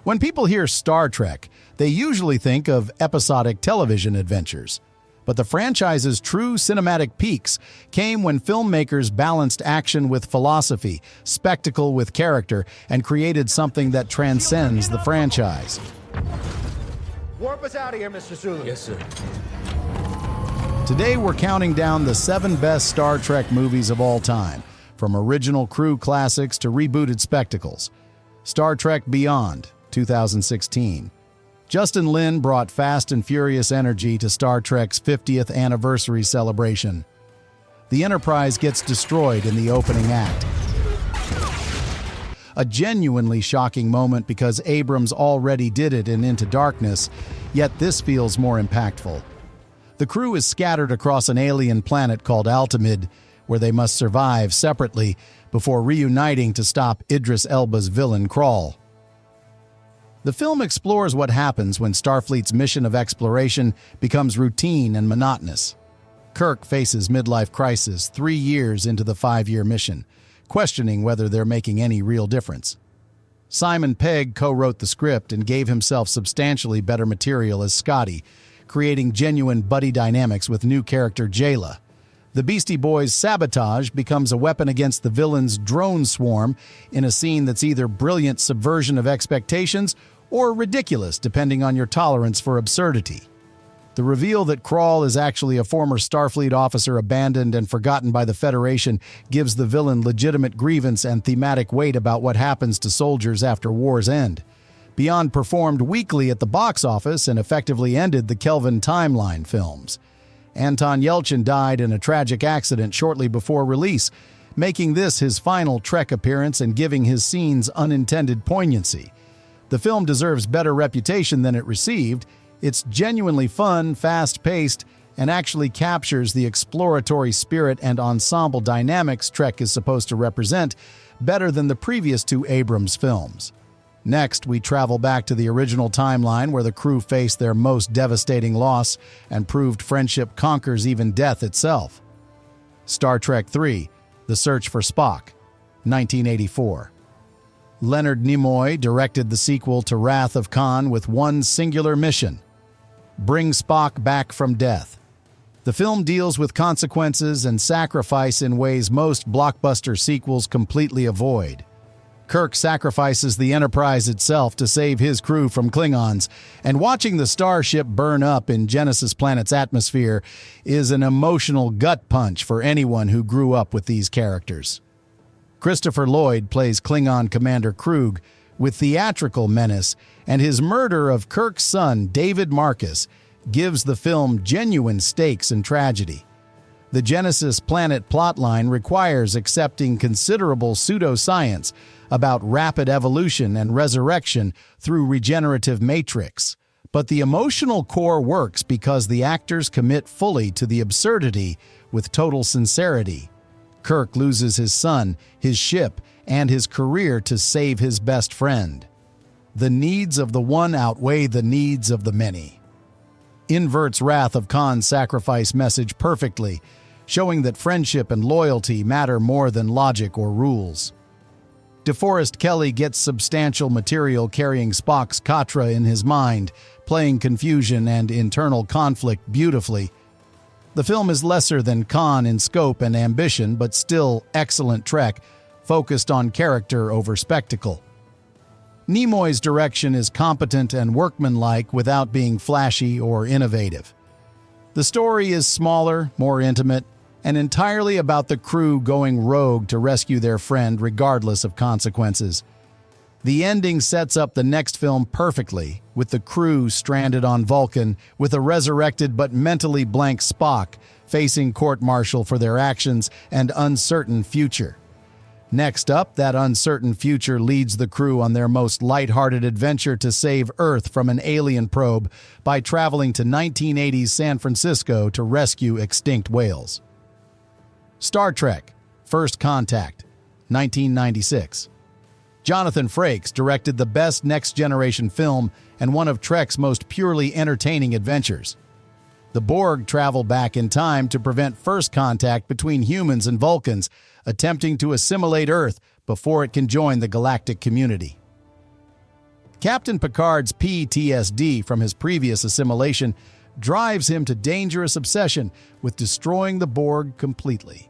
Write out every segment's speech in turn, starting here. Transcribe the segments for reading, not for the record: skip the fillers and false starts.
When people hear Star Trek, they usually think of episodic television adventures. But the franchise's true cinematic peaks came when filmmakers balanced action with philosophy, spectacle with character, and created something that transcends the franchise. Warp us out of here, Mr. Sulu. Yes, sir. Today we're counting down the 7 best Star Trek movies of all time, from original crew classics to rebooted spectacles. Star Trek Beyond, 2016. Justin Lin brought fast and furious energy to Star Trek's 50th anniversary celebration. The Enterprise gets destroyed in the opening act. A genuinely shocking moment because Abrams already did it in Into Darkness, yet this feels more impactful. The crew is scattered across an alien planet called Altamid, where they must survive separately before reuniting to stop Idris Elba's villain Krall. The film explores what happens when Starfleet's mission of exploration becomes routine and monotonous. Kirk faces midlife crisis 3 years into the 5-year mission, questioning whether they're making any real difference. Simon Pegg co-wrote the script and gave himself substantially better material as Scotty, creating genuine buddy dynamics with new character Jayla. The Beastie Boys' Sabotage becomes a weapon against the villain's drone swarm in a scene that's either brilliant subversion of expectations or ridiculous depending on your tolerance for absurdity. The reveal that Krall is actually a former Starfleet officer abandoned and forgotten by the Federation gives the villain legitimate grievance and thematic weight about what happens to soldiers after war's end. Beyond performed weekly at the box office and effectively ended the Kelvin timeline films. Anton Yelchin died in a tragic accident shortly before release, making this his final Trek appearance and giving his scenes unintended poignancy. The film deserves better reputation than it received. It's genuinely fun, fast-paced, and actually captures the exploratory spirit and ensemble dynamics Trek is supposed to represent better than the previous 2 Abrams films. Next, we travel back to the original timeline where the crew faced their most devastating loss and proved friendship conquers even death itself. Star Trek III: The Search for Spock, 1984. Leonard Nimoy directed the sequel to Wrath of Khan with one singular mission: bring Spock back from death. The film deals with consequences and sacrifice in ways most blockbuster sequels completely avoid. Kirk sacrifices the Enterprise itself to save his crew from Klingons, and watching the starship burn up in Genesis Planet's atmosphere is an emotional gut punch for anyone who grew up with these characters. Christopher Lloyd plays Klingon Commander Krug with theatrical menace, and his murder of Kirk's son, David Marcus, gives the film genuine stakes and tragedy. The Genesis Planet plotline requires accepting considerable pseudoscience about rapid evolution and resurrection through regenerative matrix. But the emotional core works because the actors commit fully to the absurdity with total sincerity. Kirk loses his son, his ship, and his career to save his best friend. The needs of the one outweigh the needs of the many. Inverts Wrath of Khan's sacrifice message perfectly, showing that friendship and loyalty matter more than logic or rules. DeForest Kelley gets substantial material carrying Spock's Katra in his mind, playing confusion and internal conflict beautifully. The film is lesser than Khan in scope and ambition, but still excellent Trek, focused on character over spectacle. Nimoy's direction is competent and workmanlike without being flashy or innovative. The story is smaller, more intimate, and entirely about the crew going rogue to rescue their friend regardless of consequences. The ending sets up the next film perfectly, with the crew stranded on Vulcan, with a resurrected but mentally blank Spock facing court-martial for their actions and uncertain future. Next up, that uncertain future leads the crew on their most lighthearted adventure to save Earth from an alien probe by traveling to 1980s San Francisco to rescue extinct whales. Star Trek: First Contact, 1996. Jonathan Frakes directed the best next-generation film and one of Trek's most purely entertaining adventures. The Borg travel back in time to prevent first contact between humans and Vulcans, attempting to assimilate Earth before it can join the galactic community. Captain Picard's PTSD from his previous assimilation drives him to dangerous obsession with destroying the Borg completely.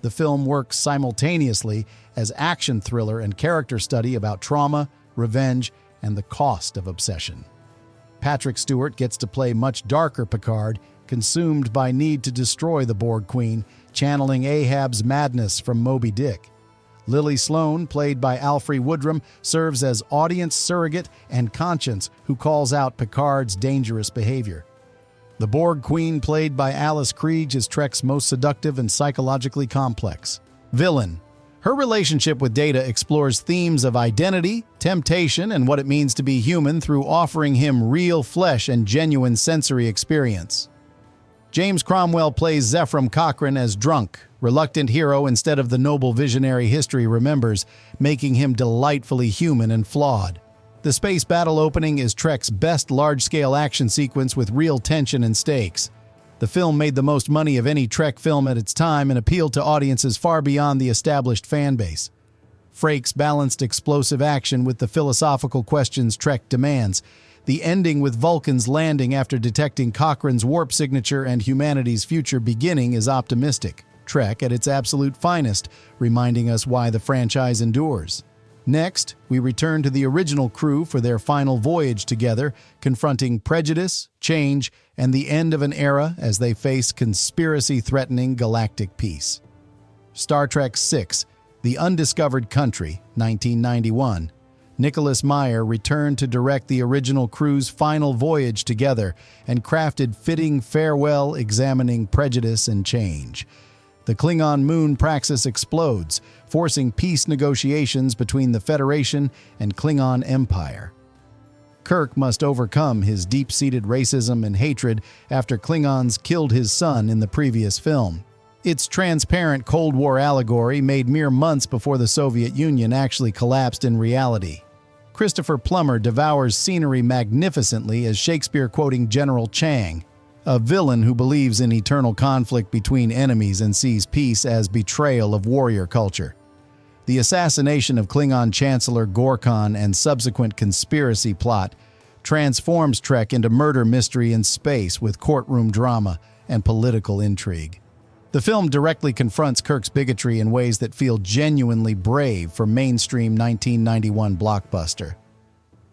The film works simultaneously as action thriller and character study about trauma, revenge, and the cost of obsession. Patrick Stewart gets to play much darker Picard, consumed by need to destroy the Borg Queen, channeling Ahab's madness from Moby Dick. Lily Sloan, played by Alfre Woodrum, serves as audience surrogate and conscience who calls out Picard's dangerous behavior. The Borg Queen, played by Alice Krige, is Trek's most seductive and psychologically complex. Villain. Her relationship with Data explores themes of identity, temptation, and what it means to be human through offering him real flesh and genuine sensory experience. James Cromwell plays Zephram Cochrane as Drunk, reluctant hero instead of the noble visionary history remembers, making him delightfully human and flawed. The space battle opening is Trek's best large-scale action sequence with real tension and stakes. The film made the most money of any Trek film at its time and appealed to audiences far beyond the established fan base. Frakes balanced explosive action with the philosophical questions Trek demands. The ending with Vulcan's landing after detecting Cochrane's warp signature and humanity's future beginning is optimistic. Trek at its absolute finest, reminding us why the franchise endures. Next, we return to the original crew for their final voyage together, confronting prejudice, change, and the end of an era as they face conspiracy-threatening galactic peace. Star Trek VI, The Undiscovered Country, 1991. Nicholas Meyer returned to direct the original crew's final voyage together and crafted fitting farewell examining prejudice and change. The Klingon moon Praxis explodes, forcing peace negotiations between the Federation and Klingon Empire. Kirk must overcome his deep-seated racism and hatred after Klingons killed his son in the previous film. Its transparent Cold War allegory made mere months before the Soviet Union actually collapsed in reality. Christopher Plummer devours scenery magnificently as Shakespeare-quoting General Chang, a villain who believes in eternal conflict between enemies and sees peace as betrayal of warrior culture. The assassination of Klingon Chancellor Gorkon and subsequent conspiracy plot transforms Trek into murder mystery in space with courtroom drama and political intrigue. The film directly confronts Kirk's bigotry in ways that feel genuinely brave for mainstream 1991 blockbuster.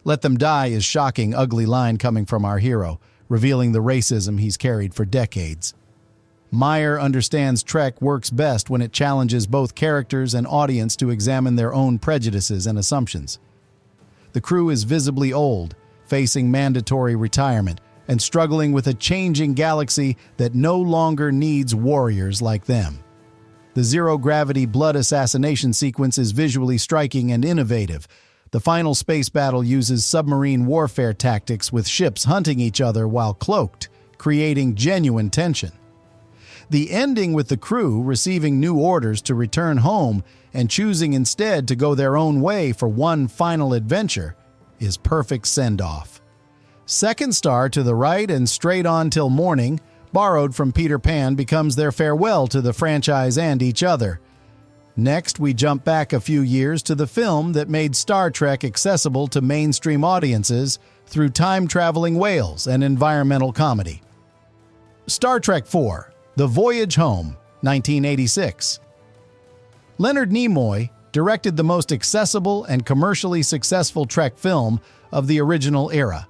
Let them die is shocking, ugly line coming from our hero, revealing the racism he's carried for decades. Meyer understands Trek works best when it challenges both characters and audience to examine their own prejudices and assumptions. The crew is visibly old, facing mandatory retirement, and struggling with a changing galaxy that no longer needs warriors like them. The zero-gravity blood assassination sequence is visually striking and innovative. The final space battle uses submarine warfare tactics with ships hunting each other while cloaked, creating genuine tension. The ending with the crew receiving new orders to return home and choosing instead to go their own way for one final adventure is perfect send-off. Second star to the right and straight on till morning, borrowed from Peter Pan, becomes their farewell to the franchise and each other. Next, we jump back a few years to the film that made Star Trek accessible to mainstream audiences through time-traveling whales and environmental comedy. Star Trek IV, The Voyage Home, 1986. Leonard Nimoy directed the most accessible and commercially successful Trek film of the original era.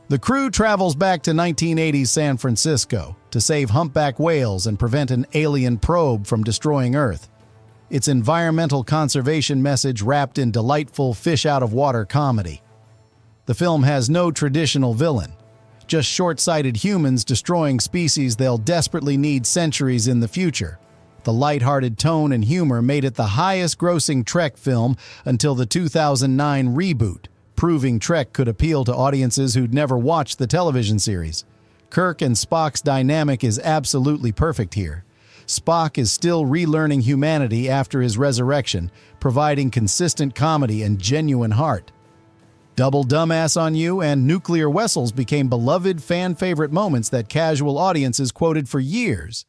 The crew travels back to 1980s San Francisco to save humpback whales and prevent an alien probe from destroying Earth. Its environmental conservation message wrapped in delightful fish-out-of-water comedy. The film has no traditional villain, just short-sighted humans destroying species they'll desperately need centuries in the future. The lighthearted tone and humor made it the highest-grossing Trek film until the 2009 reboot, proving Trek could appeal to audiences who'd never watched the television series. Kirk and Spock's dynamic is absolutely perfect here. Spock is still relearning humanity after his resurrection, providing consistent comedy and genuine heart. Double Dumbass on You and Nuclear Vessels became beloved fan-favorite moments that casual audiences quoted for years.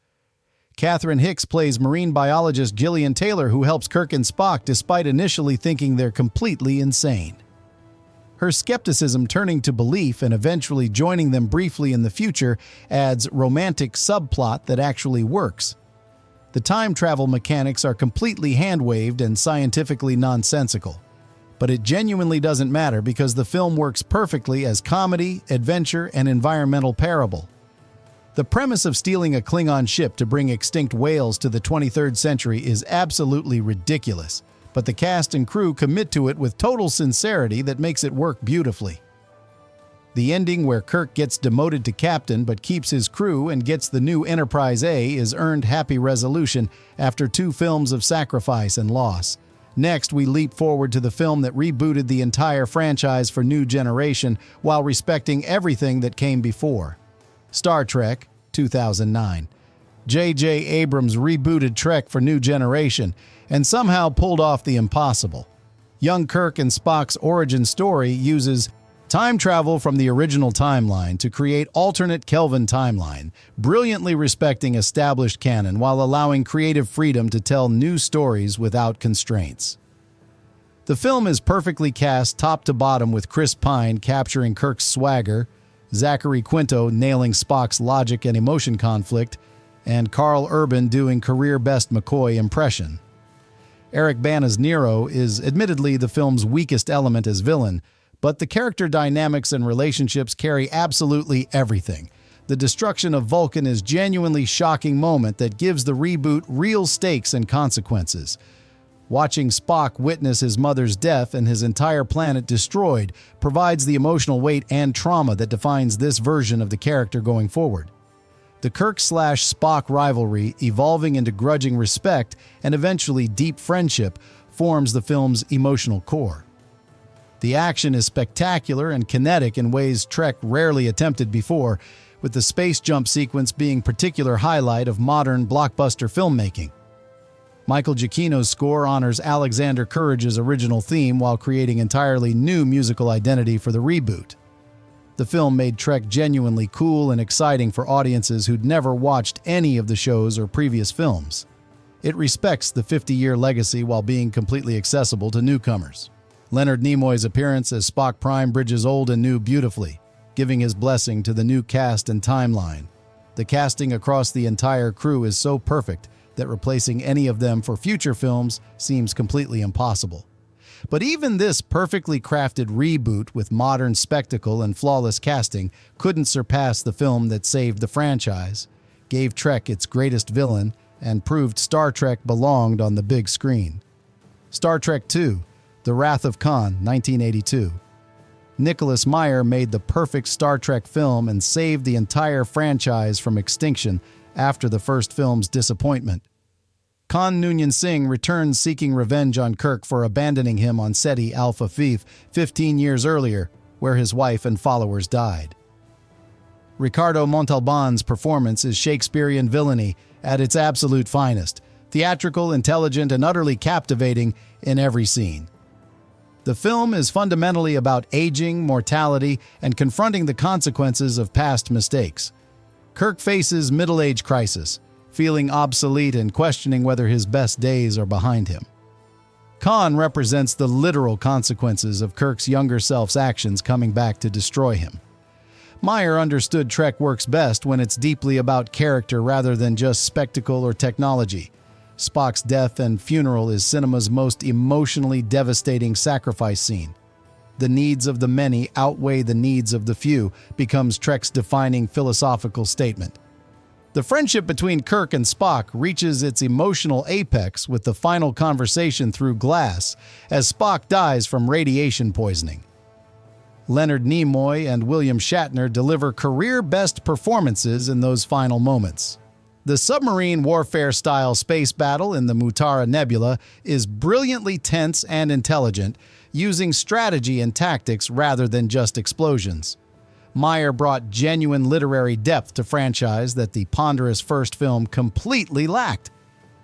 Catherine Hicks plays marine biologist Gillian Taylor, who helps Kirk and Spock despite initially thinking they're completely insane. Her skepticism turning to belief and eventually joining them briefly in the future adds romantic subplot that actually works. The time travel mechanics are completely hand-waved and scientifically nonsensical. But it genuinely doesn't matter because the film works perfectly as comedy, adventure, and environmental parable. The premise of stealing a Klingon ship to bring extinct whales to the 23rd century is absolutely ridiculous, but the cast and crew commit to it with total sincerity that makes it work beautifully. The ending where Kirk gets demoted to captain but keeps his crew and gets the new Enterprise A is earned happy resolution after 2 films of sacrifice and loss. Next, we leap forward to the film that rebooted the entire franchise for new generation while respecting everything that came before. Star Trek, 2009. J.J. Abrams rebooted Trek for new generation and somehow pulled off the impossible. Young Kirk and Spock's origin story uses time travel from the original timeline to create alternate Kelvin timeline, brilliantly respecting established canon while allowing creative freedom to tell new stories without constraints. The film is perfectly cast top to bottom with Chris Pine capturing Kirk's swagger, Zachary Quinto nailing Spock's logic and emotion conflict, and Carl Urban doing career-best McCoy impression. Eric Bana's Nero is admittedly the film's weakest element as villain, but the character dynamics and relationships carry absolutely everything. The destruction of Vulcan is a genuinely shocking moment that gives the reboot real stakes and consequences. Watching Spock witness his mother's death and his entire planet destroyed provides the emotional weight and trauma that defines this version of the character going forward. The Kirk/Spock rivalry, evolving into grudging respect and eventually deep friendship, forms the film's emotional core. The action is spectacular and kinetic in ways Trek rarely attempted before, with the space jump sequence being a particular highlight of modern blockbuster filmmaking. Michael Giacchino's score honors Alexander Courage's original theme while creating entirely new musical identity for the reboot. The film made Trek genuinely cool and exciting for audiences who'd never watched any of the shows or previous films. It respects the 50-year legacy while being completely accessible to newcomers. Leonard Nimoy's appearance as Spock Prime bridges old and new beautifully, giving his blessing to the new cast and timeline. The casting across the entire crew is so perfect that replacing any of them for future films seems completely impossible. But even this perfectly crafted reboot with modern spectacle and flawless casting couldn't surpass the film that saved the franchise, gave Trek its greatest villain, and proved Star Trek belonged on the big screen. Star Trek II: The Wrath of Khan, 1982. Nicholas Meyer made the perfect Star Trek film and saved the entire franchise from extinction after the first film's disappointment. Khan Noonien Singh returns seeking revenge on Kirk for abandoning him on Ceti Alpha Fief 15 years earlier, where his wife and followers died. Ricardo Montalban's performance is Shakespearean villainy at its absolute finest, theatrical, intelligent, and utterly captivating in every scene. The film is fundamentally about aging, mortality, and confronting the consequences of past mistakes. Kirk faces middle-age crisis, feeling obsolete and questioning whether his best days are behind him. Khan represents the literal consequences of Kirk's younger self's actions coming back to destroy him. Meyer understood Trek works best when it's deeply about character rather than just spectacle or technology. Spock's death and funeral is cinema's most emotionally devastating sacrifice scene. The needs of the many outweigh the needs of the few becomes Trek's defining philosophical statement. The friendship between Kirk and Spock reaches its emotional apex with the final conversation through glass as Spock dies from radiation poisoning. Leonard Nimoy and William Shatner deliver career-best performances in those final moments. The submarine warfare-style space battle in the Mutara Nebula is brilliantly tense and intelligent, using strategy and tactics rather than just explosions. Meyer brought genuine literary depth to franchise that the ponderous first film completely lacked.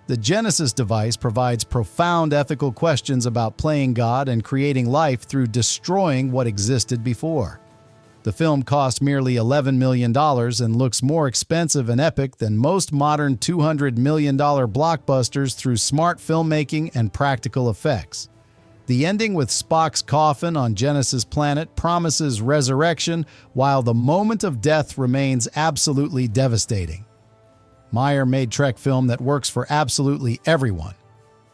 The Genesis device provides profound ethical questions about playing God and creating life through destroying what existed before. The film cost merely $11 million and looks more expensive and epic than most modern $200 million blockbusters through smart filmmaking and practical effects. The ending with Spock's coffin on Genesis planet promises resurrection, while the moment of death remains absolutely devastating. Meyer made Trek film that works for absolutely everyone,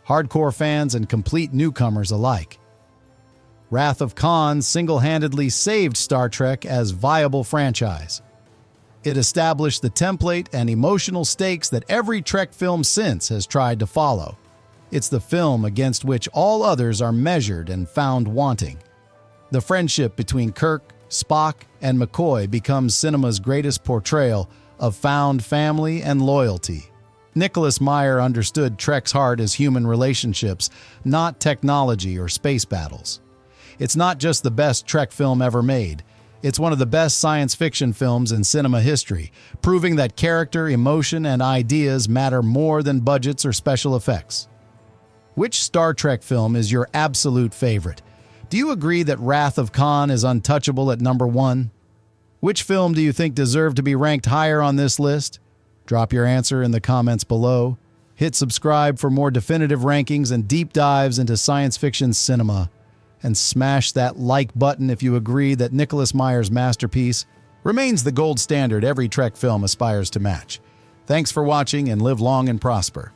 hardcore fans and complete newcomers alike. Wrath of Khan single-handedly saved Star Trek as viable franchise. It established the template and emotional stakes that every Trek film since has tried to follow. It's the film against which all others are measured and found wanting. The friendship between Kirk, Spock, and McCoy becomes cinema's greatest portrayal of found family and loyalty. Nicholas Meyer understood Trek's heart as human relationships, not technology or space battles. It's not just the best Trek film ever made. It's one of the best science fiction films in cinema history, proving that character, emotion, and ideas matter more than budgets or special effects. Which Star Trek film is your absolute favorite? Do you agree that Wrath of Khan is untouchable at number 1? Which film do you think deserved to be ranked higher on this list? Drop your answer in the comments below. Hit subscribe for more definitive rankings and deep dives into science fiction cinema. And smash that like button if you agree that Nicholas Meyer's masterpiece remains the gold standard every Trek film aspires to match. Thanks for watching and live long and prosper.